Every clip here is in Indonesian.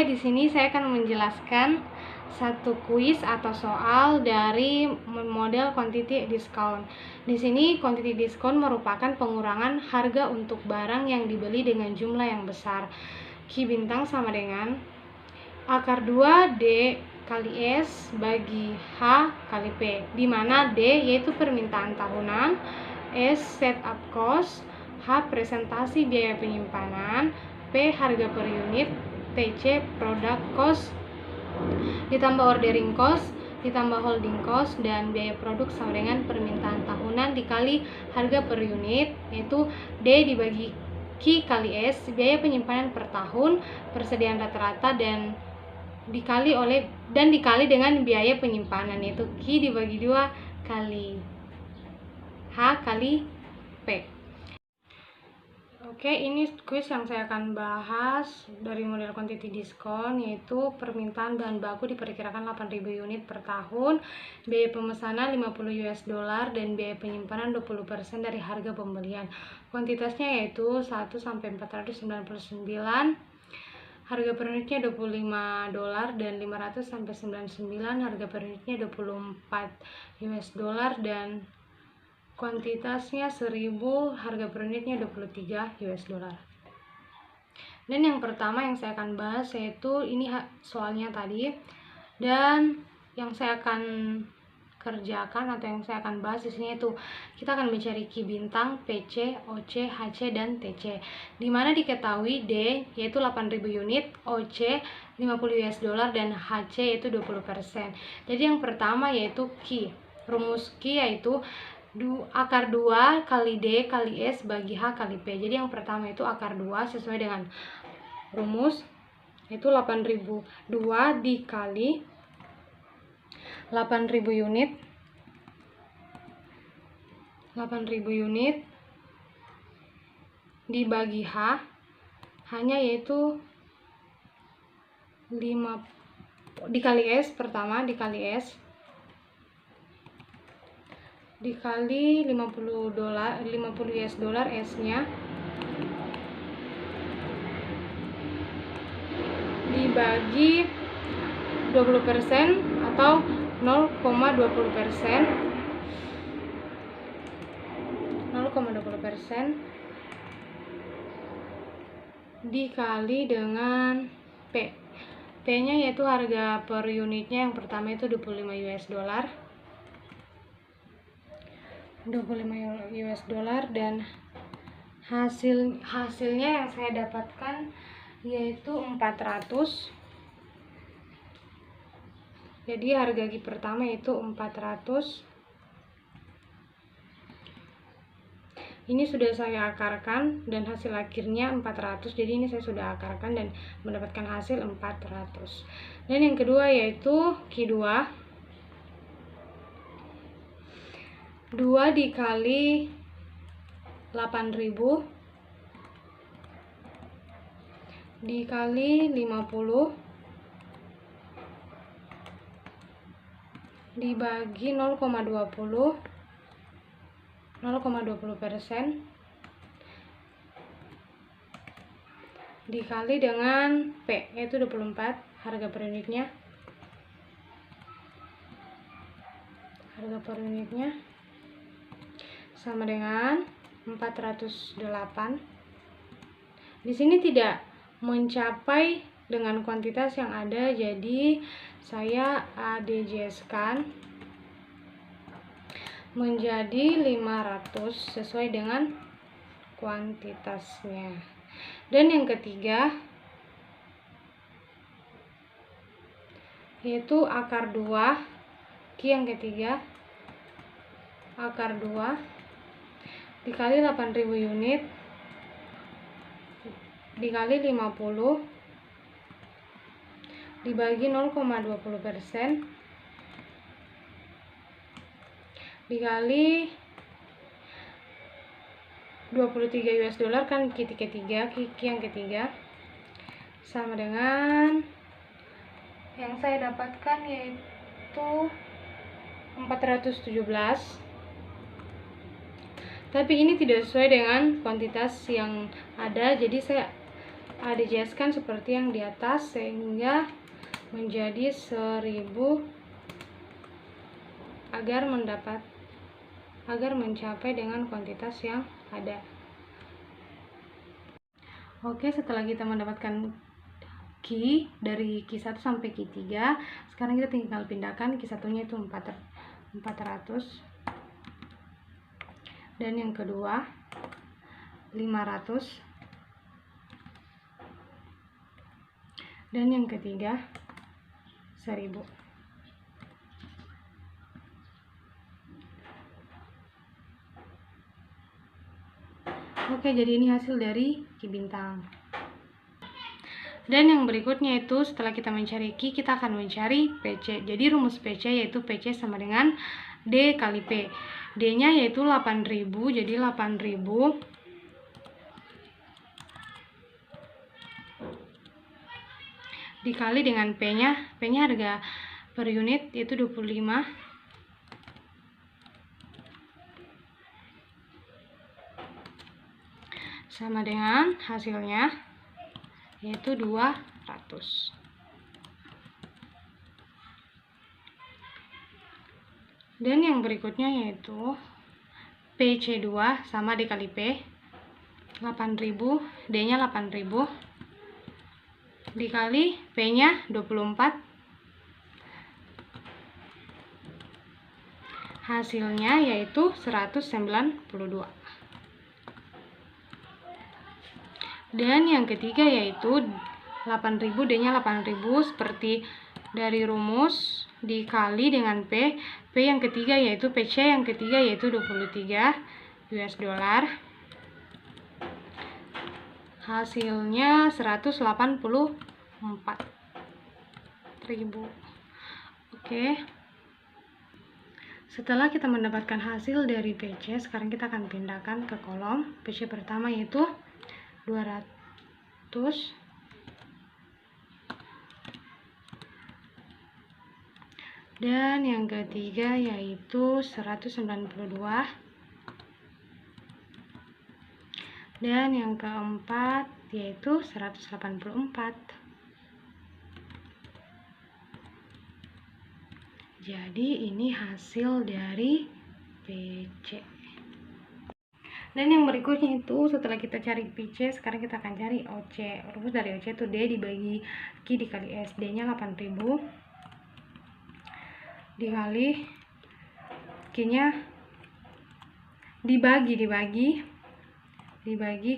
di sini saya akan menjelaskan satu kuis atau soal dari model quantity discount. Di sini quantity discount merupakan pengurangan harga untuk barang yang dibeli dengan jumlah yang besar. Q bintang sama dengan akar 2 D kali S bagi H kali P, di mana D yaitu permintaan tahunan, S setup cost, H presentasi biaya penyimpanan, P harga per unit, TC product cost ditambah ordering cost ditambah holding cost, dan biaya produk sama dengan permintaan tahunan dikali harga per unit, yaitu D dibagi Q kali S biaya penyimpanan per tahun, persediaan rata-rata, dan dikali dengan biaya penyimpanan, yaitu Q dibagi 2 kali H kali P. Oke, ini kuis yang saya akan bahas dari model quantity discount, yaitu permintaan bahan baku diperkirakan 8.000 unit per tahun, biaya pemesanan 50 US dollar, dan biaya penyimpanan 20% dari harga pembelian. Kuantitasnya yaitu 1 sampai 499, harga per unitnya 25 dolar, dan 500 sampai 99 harga per unitnya 24 US dollar, dan kuantitasnya 1000, harga per unitnya 23 US dollar. Dan yang pertama yang saya akan bahas yaitu ini soalnya tadi, dan yang saya akan kerjakan atau yang saya akan bahas di sini itu kita akan mencari Q bintang, PC, OC, HC, dan TC. Dimana diketahui D yaitu 8.000 unit, OC 50 US dollar, dan HC yaitu 20%. Jadi yang pertama yaitu Q. Rumus Q yaitu akar 2 kali D kali S bagi H kali P. Jadi yang pertama itu akar 2 sesuai dengan rumus, itu 8.000 2 dikali 8.000 unit 8.000 unit dibagi H, hanya yaitu 5 dikali S, pertama dikali S dikali 50 US dollar S nya dibagi 20% atau 0,20% dikali dengan P. P nya yaitu harga per unitnya yang pertama itu 25 US dollar, dan hasilnya yang saya dapatkan yaitu 400. Jadi harga Q pertama yaitu 400. Ini sudah saya akarkan dan hasil akhirnya 400. Jadi ini saya sudah akarkan dan mendapatkan hasil 400. Dan yang kedua yaitu Q2. 2 dikali 8.000 dikali 50 dibagi 0,20% dikali dengan P yaitu 24, harga per unitnya sama dengan 408. Di sini tidak mencapai dengan kuantitas yang ada, jadi saya ADJS-kan menjadi 500 sesuai dengan kuantitasnya. Dan yang ketiga yaitu akar 2 Q yang ketiga, akar 2 dikali 8.000 unit dikali 50 dibagi 0,20% dikali 23 US dollar, kan Q yang ketiga sama dengan yang saya dapatkan yaitu 417. Tapi ini tidak sesuai dengan kuantitas yang ada, jadi saya dijaskan seperti yang di atas sehingga menjadi 1000 agar mencapai dengan kuantitas yang ada. Oke, setelah kita mendapatkan Q dari Q1 sampai Q3, sekarang kita tinggal pindahkan Q1-nya itu 400, dan yang kedua 500, dan yang ketiga 1000. Oke, jadi ini hasil dari Q bintang. Dan yang berikutnya itu setelah kita mencari Q, kita akan mencari PC. Jadi rumus PC yaitu PC sama dengan D kali P. D-nya yaitu 8000, jadi 8000 dikali dengan P-nya. P-nya harga per unit yaitu 25. Sama dengan hasilnya yaitu 200. Dan yang berikutnya yaitu PC2 sama dikali P, 8000, D-nya 8000 dikali P-nya 24. Hasilnya yaitu 192. Dan yang ketiga yaitu 8000, D-nya 8000 seperti dari rumus dikali dengan P. P yang ketiga yaitu PC yang ketiga yaitu 23 US dollar. Hasilnya 184.000. Oke. Setelah kita mendapatkan hasil dari PC, sekarang kita akan pindahkan ke kolom PC pertama yaitu 200, dan yang ketiga yaitu 192, dan yang keempat yaitu 184. Jadi ini hasil dari PC. Dan yang berikutnya itu setelah kita cari PC, sekarang kita akan cari OC. Rumus dari OC itu D dibagi Q dikali S. D-nya 8000 dikali Q-nya dibagi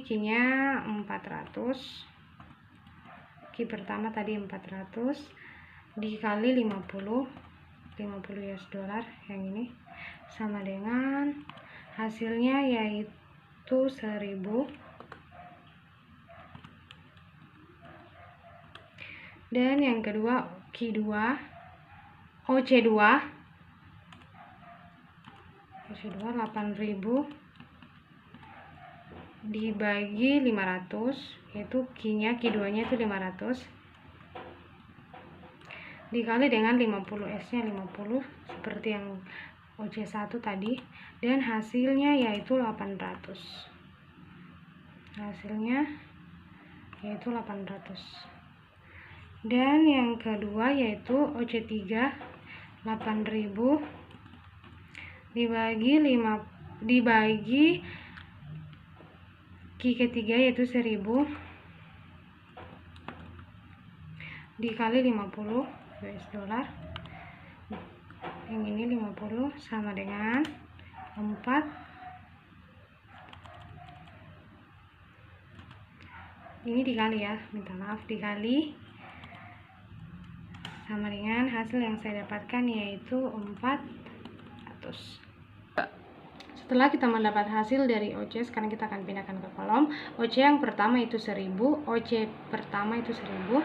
Q-nya 400. Q pertama tadi 400 dikali 50 US dollar yang ini, sama dengan hasilnya yaitu 1000. Dan yang kedua Q2 OC2 8000 dibagi 500, yaitu Q2-nya itu 500 dikali dengan 50, S-nya 50 seperti yang OC1 tadi, dan hasilnya yaitu 800. Hasilnya yaitu 800. Dan yang kedua yaitu OC3 8000 dibagi Q ketiga yaitu 1000 dikali 50 US dollar. Yang ini 50 sama dengan 4. Ini dikali ya, minta maaf, dikali sama dengan hasil yang saya dapatkan yaitu 400. Setelah kita mendapat hasil dari OC, sekarang kita akan pindahkan ke kolom. OC yang pertama itu 1000, OC pertama itu 1000.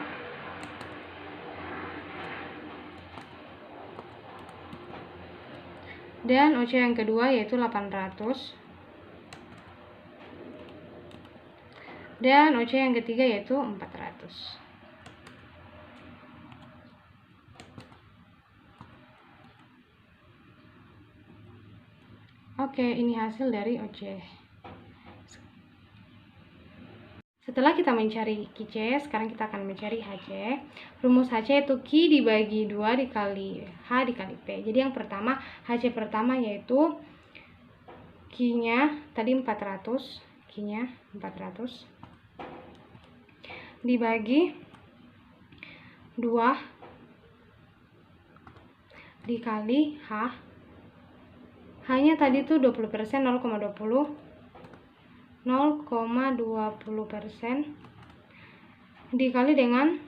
Dan OC yang kedua yaitu 800. Dan OC yang ketiga yaitu 400. Oke, ini hasil dari OC. Setelah kita mencari QC, sekarang kita akan mencari HC. Rumus HC itu Q dibagi 2 dikali H dikali P. Jadi yang pertama, HC pertama yaitu Q-nya tadi 400, Q-nya 400 dibagi 2 dikali H. H-nya tadi tuh 20%, 0,20 dikali dengan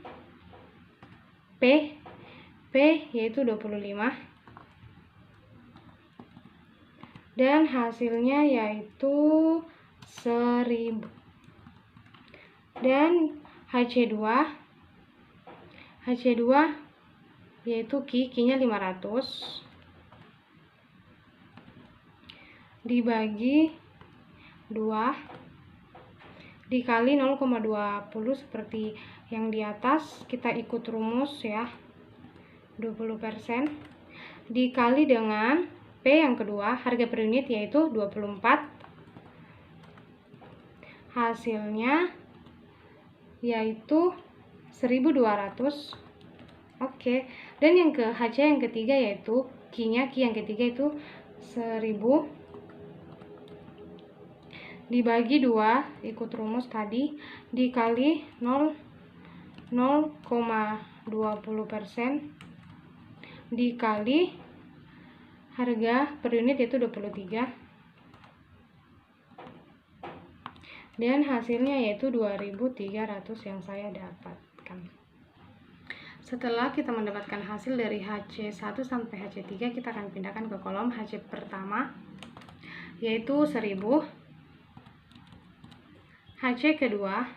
P yaitu 25, dan hasilnya yaitu 1000. Dan HC2 yaitu Q-nya 500 dibagi 2 dikali 0,20 seperti yang di atas, kita ikut rumus ya, 20% dikali dengan P yang kedua, harga per unit yaitu 24, hasilnya yaitu 1200. Oke, dan yang ke HC yang ketiga yaitu Q yang ketiga itu 1000 dibagi 2, ikut rumus tadi, dikali 0,20% dikali harga per unit yaitu 23, dan hasilnya yaitu 2300 yang saya dapatkan. Setelah kita mendapatkan hasil dari HC1 sampai HC3, kita akan pindahkan ke kolom HC pertama yaitu 1000, HC kedua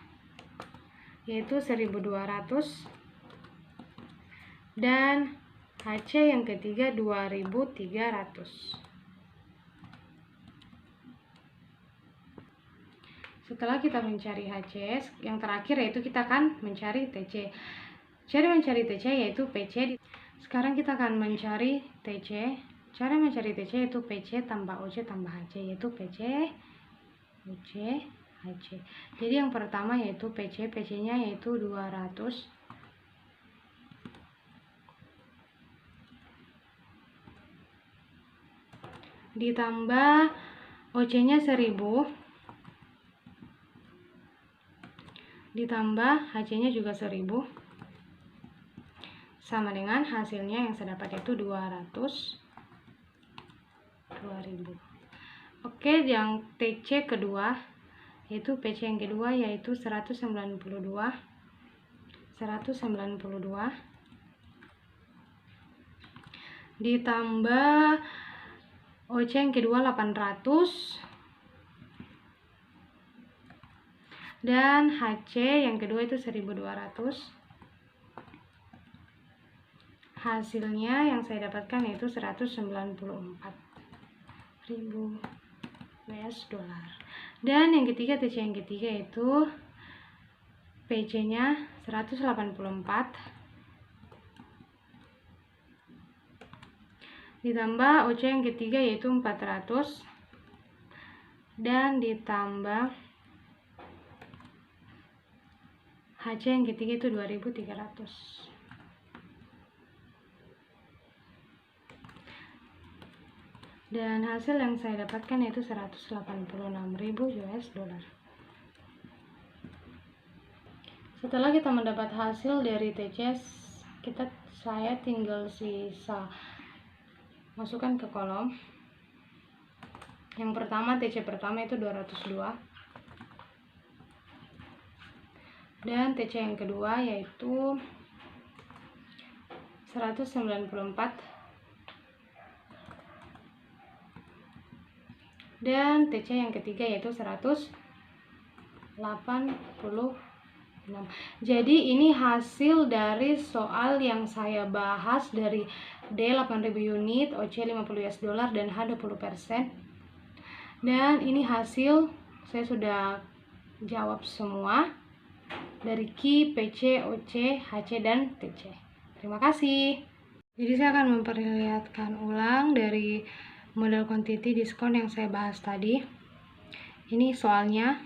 yaitu 1200, dan HC yang ketiga 2300. Setelah kita mencari HC, yang terakhir yaitu kita akan mencari TC. Cara mencari TC yaitu PC. Sekarang kita akan mencari TC. Cara mencari TC yaitu PC tambah OC tambah HC, yaitu PC, OC, HC. Jadi yang pertama yaitu PC-nya yaitu 200 ditambah OC-nya 1000 ditambah HC-nya juga 1000 sama dengan hasilnya yang saya dapat yaitu 2000. Oke, yang TC kedua yaitu PC yang kedua yaitu 192 ditambah OC yang kedua 800 dan HC yang kedua itu 1200. Hasilnya yang saya dapatkan yaitu 194.000 US dollar. Dan yang ketiga, TC yang ketiga yaitu PC-nya 184 ditambah OC yang ketiga yaitu 400 dan ditambah HC yang ketiga itu 2300. Dan hasil yang saya dapatkan yaitu 186.000 US dollar. Setelah kita mendapat hasil dari TC, saya tinggal sisa masukkan ke kolom. Yang pertama, TC pertama itu 202. Dan TC yang kedua yaitu 194. Dan TC yang ketiga yaitu 186. Jadi ini hasil dari soal yang saya bahas dari D 8.000 unit, OC 50 US dollar dan H 20%. Dan ini hasil saya sudah jawab semua dari Q, PC, OC, HC dan TC. Terima kasih. Jadi saya akan memperlihatkan ulang dari model quantity diskon yang saya bahas tadi. Ini soalnya.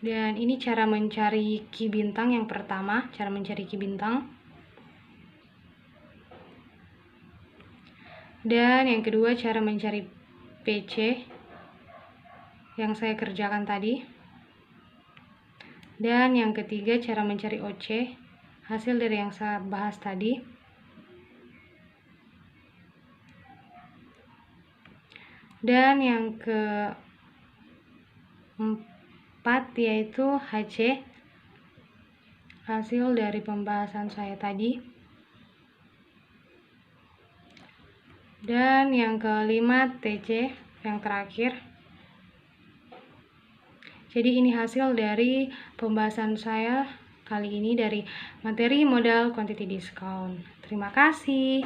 Dan ini cara mencari key bintang yang pertama, cara mencari key bintang. Dan yang kedua cara mencari PC yang saya kerjakan tadi. Dan yang ketiga cara mencari OC, hasil dari yang saya bahas tadi. Dan yang keempat yaitu HC, hasil dari pembahasan saya tadi. Dan yang kelima TC, yang terakhir. Jadi ini hasil dari pembahasan saya kali ini dari materi modal quantity discount. Terima kasih.